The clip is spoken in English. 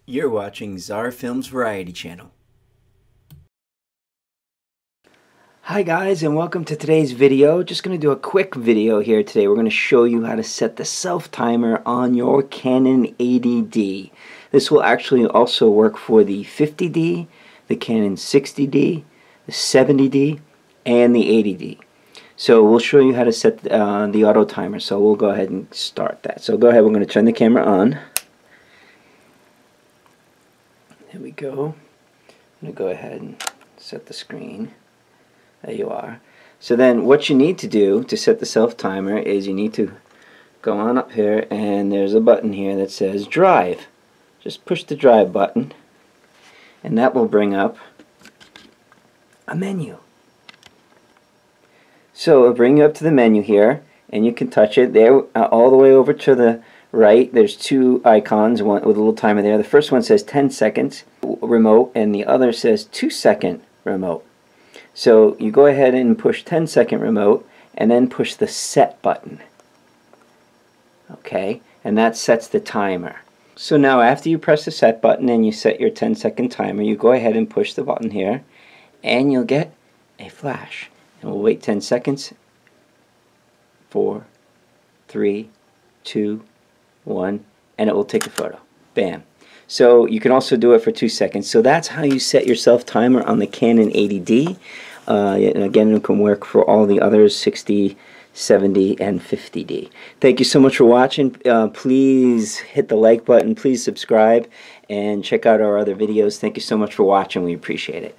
You're watching Czar Films Variety Channel. Hi guys, and welcome to today's video. Just going to do a quick video here today. We're going to show you how to set the self-timer on your Canon 80D. This will actually also work for the 50D, the Canon 60D, the 70D, and the 80D. So we'll show you how to set the auto timer. So we'll go ahead and start that. So go ahead, we're going to turn the camera on. There we go. I'm going to go ahead and set the screen. There you are. So then what you need to do to set the self-timer is you need to go on up here, and there's a button here that says drive. Just push the drive button and that will bring up a menu. So it'll bring you up to the menu here, and you can touch it there all the way over to the right. There's two icons, one with a little timer there. The first one says 10 seconds remote and the other says 2-second remote. So you go ahead and push 10-second remote and then push the set button. Okay, and that sets the timer. So now after you press the set button and you set your 10-second timer, you go ahead and push the button here and you'll get a flash. And we'll wait 10 seconds. 4, 3, 2, 1, and it will take a photo. Bam. So you can also do it for 2 seconds. So that's how you set your self-timer on the Canon 80D. And again, it can work for all the others, 60, 70, and 50D. Thank you so much for watching. Please hit the like button. Please subscribe and check out our other videos. Thank you so much for watching. We appreciate it.